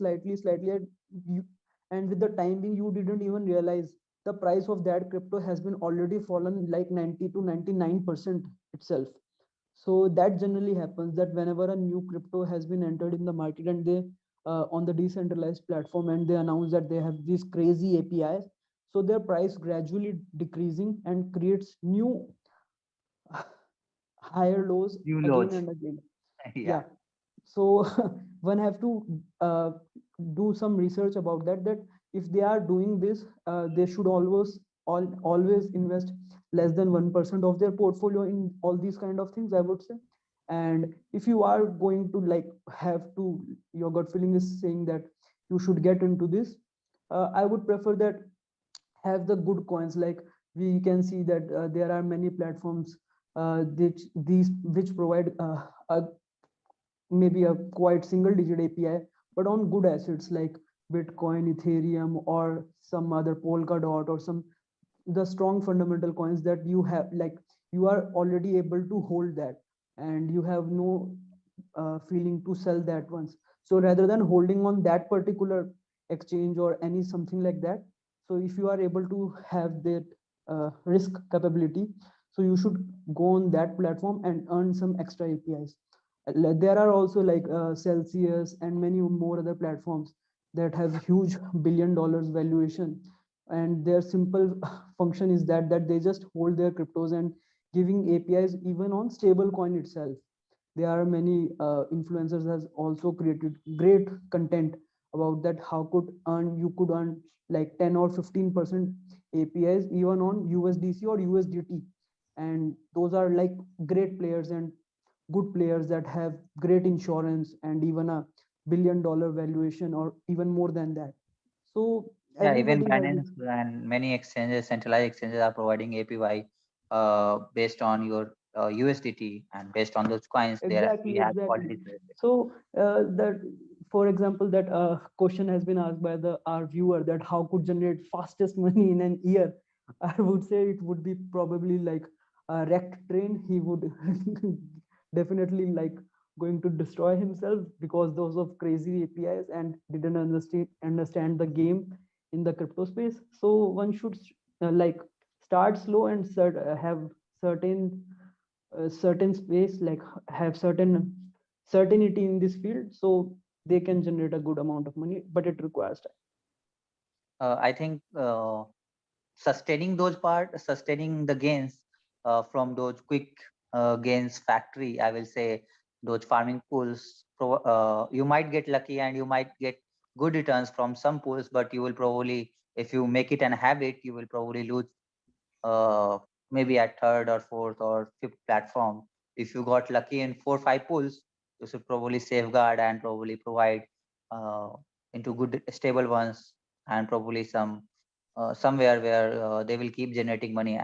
and with the time being you didn't even realize the price of that crypto has been already fallen like 90 to 99% itself. So that generally happens, that whenever a new crypto has been entered in the market and they on the decentralized platform and they announce that they have these crazy APIs, so their price gradually decreasing and creates new higher lows You again lodge. and again. Yeah. Yeah. So one have to do some research about that, that if they are doing this, they should always invest less than 1% of their portfolio in all these kind of things, I would say. And if you are going to like have to, your gut feeling is saying that you should get into this, I would prefer that have the good coins. Like we can see that there are many platforms which provide a maybe a quite single digit API, but on good assets like Bitcoin, Ethereum, or some other Polkadot, or some the strong fundamental coins that you have, like you are already able to hold that and you have no feeling to sell that once. So rather than holding on that particular exchange or any something like that, so if you are able to have that risk capability, so you should go on that platform and earn some extra APIs. There are also like Celsius and many more other platforms that have huge $1 billion valuation, and their simple function is that they just hold their cryptos and giving APIs even on stable coin itself. There are many influencers has also created great content about that, how you could earn like 10 or 15% APIs even on USDC or USDT, and those are like great players and good players that have great insurance and even a $1 billion valuation or even more than that. So Yeah, even everybody has Binance and many exchanges, centralized exchanges are providing APY based on your USDT, and based on those coins there we have exactly. already selected. So that, for example, that question has been asked by our viewer, that how could generate fastest money in an year. I would say it would be probably like a wrecked train. He would definitely like going to destroy himself because those of crazy APIs and didn't understand the game in the crypto space. So one should like start slow and have certain certain space, like have certain certainty in this field, so they can generate a good amount of money, but it requires time. I think sustaining sustaining the gains from those quick gains factory, I will say those farming pools, you might get lucky and you might get good returns from some pools, but you will probably, if you make it an habit, you will probably lose uh, maybe at third or fourth or fifth platform. If you got lucky in 4 or 5 pools, you should probably safeguard and probably provide uh, into good stable ones, and probably somewhere where they will keep generating money.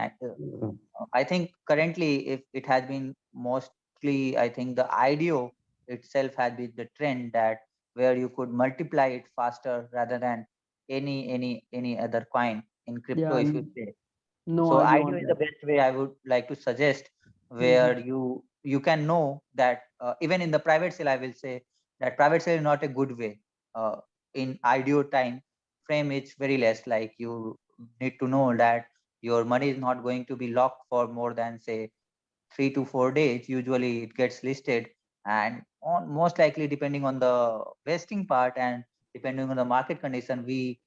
I think currently, if it has been mostly, I think the IDO itself has been the trend, that where you could multiply it faster rather than any other coin in crypto, Yeah, if you say. no So idea IDO on is the that. best way I would like to suggest, Mhm. where you can know that even in the private sale, I will say that private sale is not a good way. In IDO time frame, it's very less. Like, you need to know that your money is not going to be locked for more than, say, 3 to 4 days. Usually it gets listed, and most likely, depending on the vesting part and depending on the market condition, we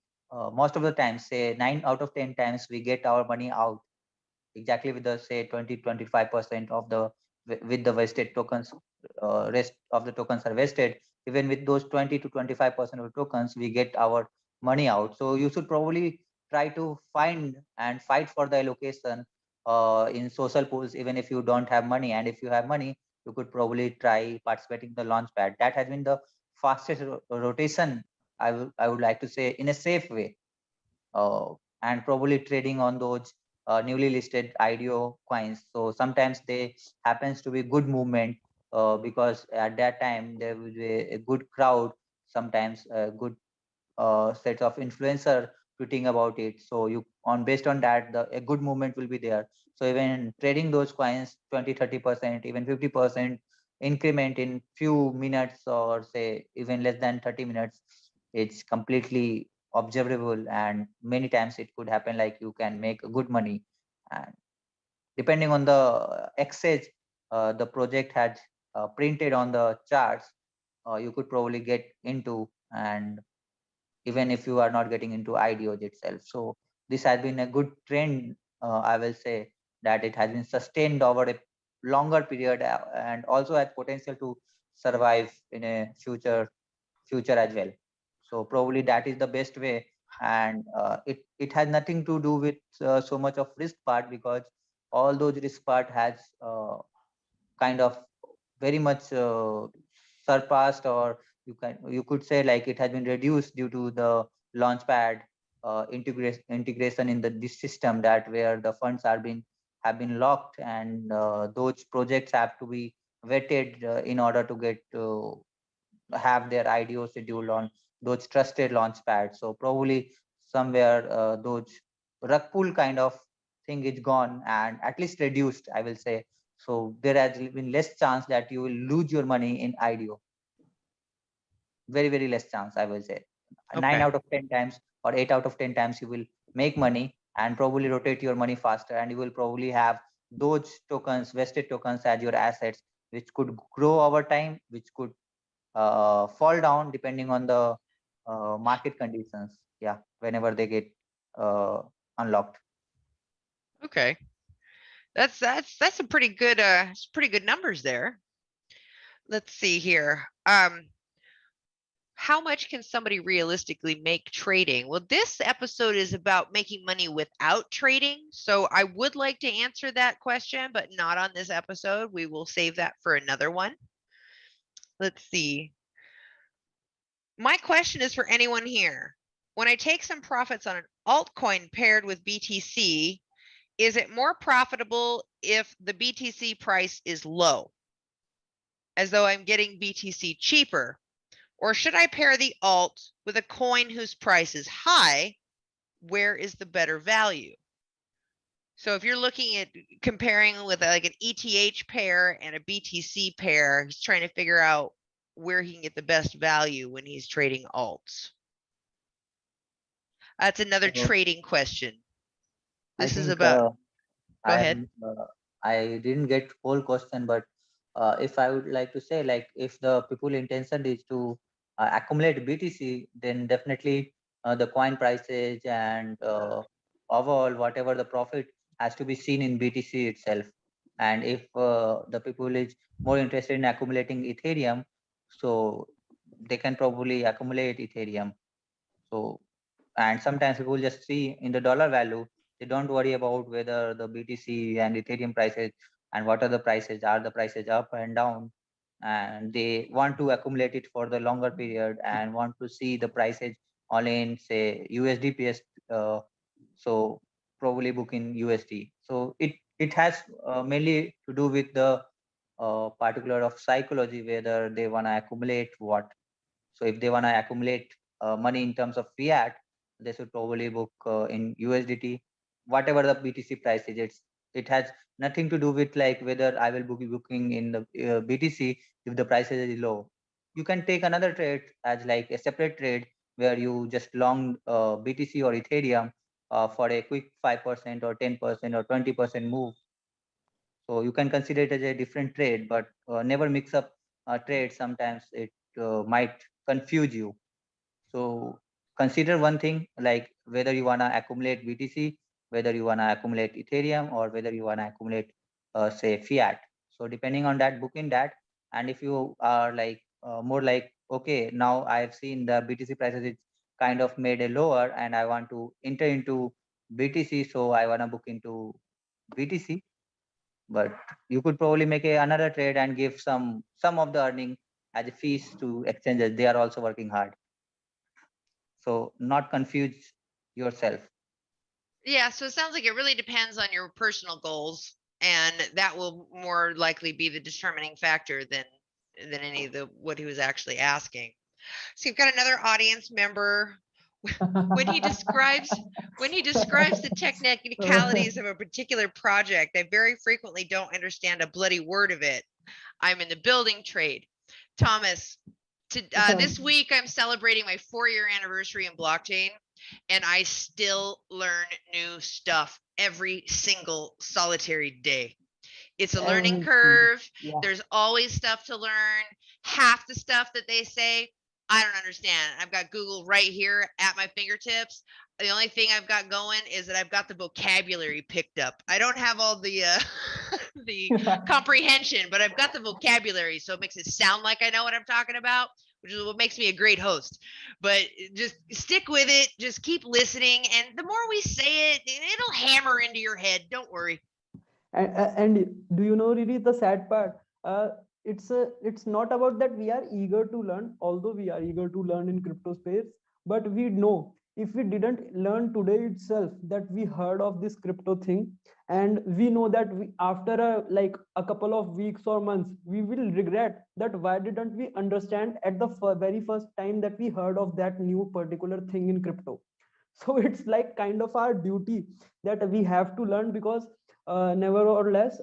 most of the time, say 9 out of 10 times, we get our money out exactly with the, say, 20-25% of the with the vested tokens. Rest of the tokens are vested. Even with those 20 to 25% of tokens, we get our money out. So you should probably try to find and fight for the allocation in social pools, even if you don't have money. And if you have money, you could probably try participating in the launch pad. That has been the fastest rotation, I would like to say, in a safe way, and probably trading on those newly listed IDO coins. So sometimes they happens to be good movement, because at that time there will be a good crowd, sometimes a good set of influencer tweeting about it. So you on based on that, a good movement will be there. So even trading those coins 20-30%, even 50% increment in few minutes, or say even less than 30 minutes, it's completely observable, and many times it could happen, like you can make good money. And depending on the exchange the project had printed on the charts, you could probably get into, and even if you are not getting into IDOs itself. So this has been a good trend, I will say, that it has been sustained over a longer period, and also has potential to survive in a future as well. So probably that is the best way, and it has nothing to do with so much of risk part, because all those risk part has kind of very much surpassed, or you could say, like, it has been reduced due to the launchpad integration in this system, that where the funds have been locked, and those projects have to be vetted in order to get have their IDO scheduled on those trusted launch pads. So probably somewhere those rug pull kind of thing is gone, and at least reduced, I will say. So there has been less chance that you will lose your money in IDO. Very less chance, I will say. 9 out of 10 times or 8 out of 10 times you will make money, and probably rotate your money faster, and you will probably have those tokens, vested tokens, as your assets, which could grow over time, which could fall down depending on the market conditions. Yeah, whenever they get unlocked. Okay. That's some pretty good numbers there. Let's see here. How much can somebody realistically make trading? Well, this episode is about making money without trading. So I would like to answer that question, but not on this episode. We will save that for another one. Let's see. My question is for anyone here. When I take some profits on an altcoin paired with BTC, is it more profitable if the BTC price is low, as though I'm getting BTC cheaper? Or should I pair the alt with a coin whose price is high? Where is the better value? So if you're looking at comparing with like an ETH pair and a BTC pair, he's trying to figure out where he can get the best value when he's trading alts. That's another trading question. This is about, go ahead. I didn't get whole question, but if I would like to say, like, if the people intention is to accumulate BTC, then definitely the coin prices and overall whatever the profit has to be seen in BTC itself. And if the people is more interested in accumulating Ethereum, so they can probably accumulate Ethereum. So, and sometimes people just see in the dollar value, they don't worry about whether the BTC and Ethereum prices and what are the prices, are the prices up and down, and they want to accumulate it for the longer period and want to see the prices all in say USDPS. So probably book in USD. So it has mainly to do with the particular of psychology, whether they want to accumulate what. So if they want to accumulate money in terms of fiat, they should probably book in USDT, whatever the BTC price is. It has nothing to do with like whether I will be booking in the BTC if the price is low. You can take another trade as like a separate trade where you just long BTC or Ethereum for a quick 5% or 10% or 20% move. So you can consider it as a different trade, but never mix up trades. Sometimes it might confuse you. So consider one thing like whether you want to accumulate BTC, whether you want to accumulate Ethereum, or whether you want to accumulate, say, fiat. So depending on that, book in that. And if you are like more like, okay, now I've seen the BTC prices, it's kind of made a lower, and I want to enter into BTC, so I want to book into BTC. But you could probably make another trade and give some of the earning as a fees to exchanges. They are also working hard. So not confuse yourself. Yeah, so it sounds like it really depends on your personal goals, and that will more likely be the determining factor than any of the what he was actually asking. So you've got another audience member. When he describes the technicalities of a particular project, I very frequently don't understand a bloody word of it. I'm in the building trade. Thomas, this week I'm celebrating my 4-year anniversary in blockchain, and I still learn new stuff every single solitary day. It's a learning curve. Yeah. There's always stuff to learn. Half the stuff that they say, I don't understand. I've got Google right here at my fingertips. The only thing I've got going is that I've got the vocabulary picked up. I don't have all the the comprehension, but I've got the vocabulary, so it makes it sound like I know what I'm talking about, which is what makes me a great host. But just stick with it. Just keep listening, and the more we say it, it'll hammer into your head. Don't worry. And do you know really the sad part? It's not about that we are eager to learn, although we are eager to learn in crypto space, but we know if we didn't learn today itself that we heard of this crypto thing, and we know that after a couple of weeks or months we will regret that why didn't we understand at the very first time that we heard of that new particular thing in crypto. So it's like kind of our duty that we have to learn, because never or less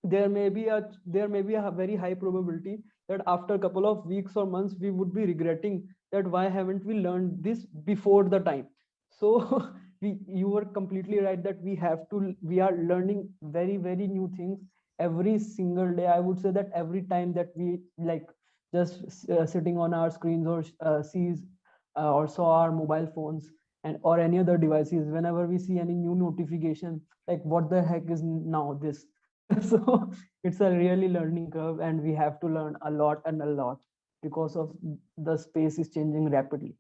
there may be a very high probability that after a couple of weeks or months we would be regretting that why haven't we learned this before the time. So you were completely right that we are learning very very new things every single day. I would say that every time that we like just sitting on our screens or sees or saw our mobile phones and or any other devices, whenever we see any new notification, like what the heck is now this. So it's a really learning curve, and we have to learn a lot and a lot because of the space is changing rapidly.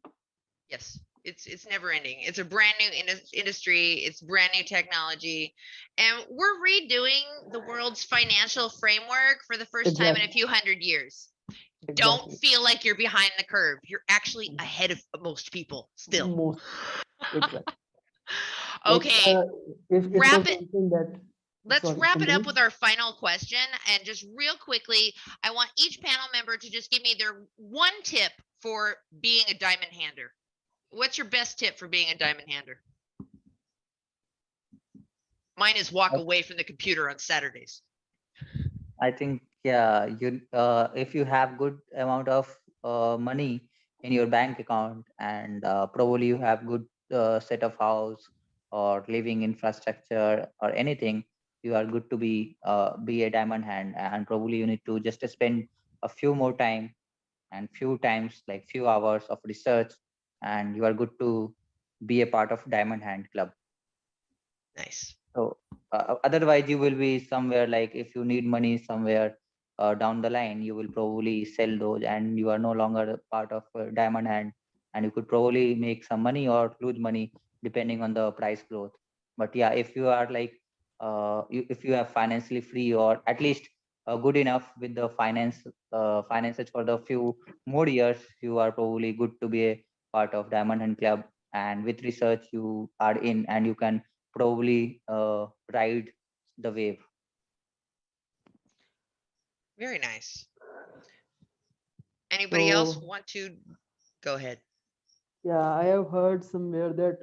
Yes, it's never ending. It's a brand new industry. It's brand new technology, and we're redoing the world's financial framework for the first time in a few hundred years. Don't feel like you're behind the curve. You're actually ahead of most people still. Exactly. Okay, wrap it. Let's Sorry, wrap it up continue. with our final question. And just real quickly, I want each panel member to just give me their one tip for being a diamond hander. What's your best tip for being a diamond hander? Mine is walk away from the computer on Saturdays. I think, yeah, you if you have good amount of money in your bank account, and probably you have good set of house or living infrastructure or anything, you are good to be a diamond hand. And probably you need to just spend a few more time and few times, like few hours of research and you are good to be a part of Diamond Hand Club. Nice. So otherwise, you will be somewhere like if you need money somewhere down the line, you will probably sell those, and you are no longer a part of Diamond Hand, and you could probably make some money or lose money depending on the price growth. But yeah, if you are like if you are financially free or at least good enough with the finances for the few more years, you are probably good to be a part of Diamond Hand Club. And with research, you are in, and you can probably ride the wave. Very nice. Anybody else So want to go ahead? yeah, I have heard somewhere that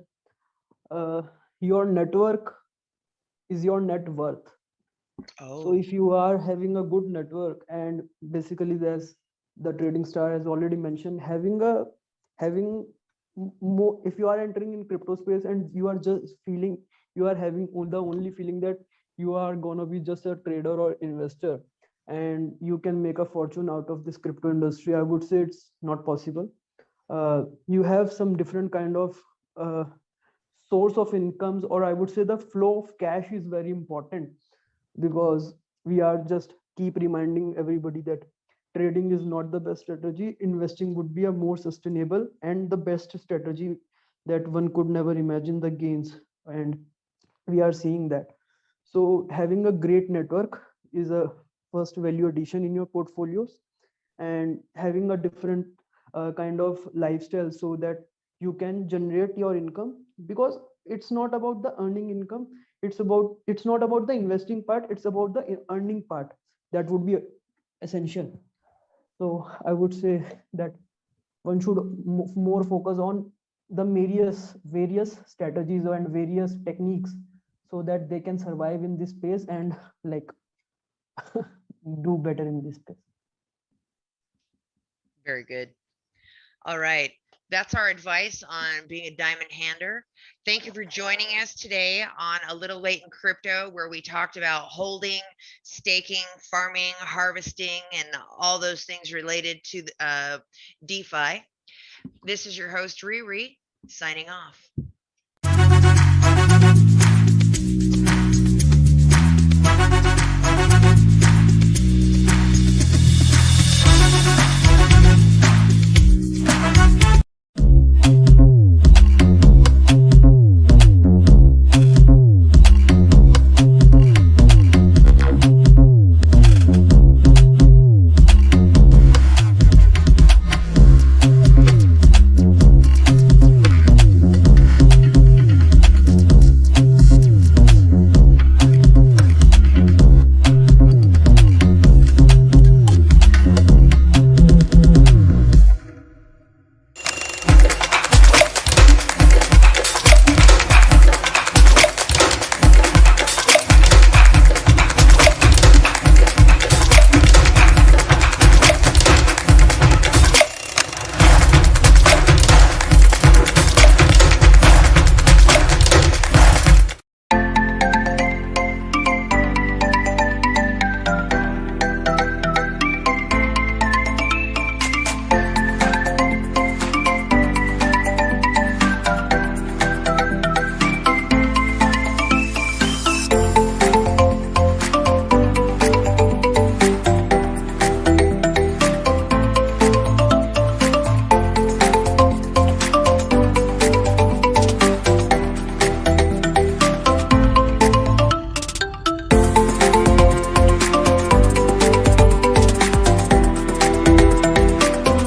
your network is your net worth. So Oh, if you are having a good network, and basically there's the trading star has already mentioned, having more, if you are entering in crypto space and you are just feeling, you are having the only feeling that you are gonna be just a trader or investor and you can make a fortune out of this crypto industry, I would say it's not possible. You have some different kind of uh, source of incomes, or I would say the flow of cash is very important, because we are just keep reminding everybody that trading is not the best strategy. Investing would be a more sustainable and the best strategy that one could never imagine the gains, and we are seeing that. So having a great network is a first value addition in your portfolios, and having a different kind of lifestyle so that you can generate your income, because it's not about the earning income, it's not about the investing part, it's about the earning part that would be essential. So I would say that one should more focus on the various strategies and various techniques so that they can survive in this space and like do better in this space. very good. All right. That's our advice on being a diamond hander. Thank you for joining us today on A Little Late in Crypto, where we talked about holding, staking, farming, harvesting, and all those things related to DeFi. This is your host, Riri, signing off.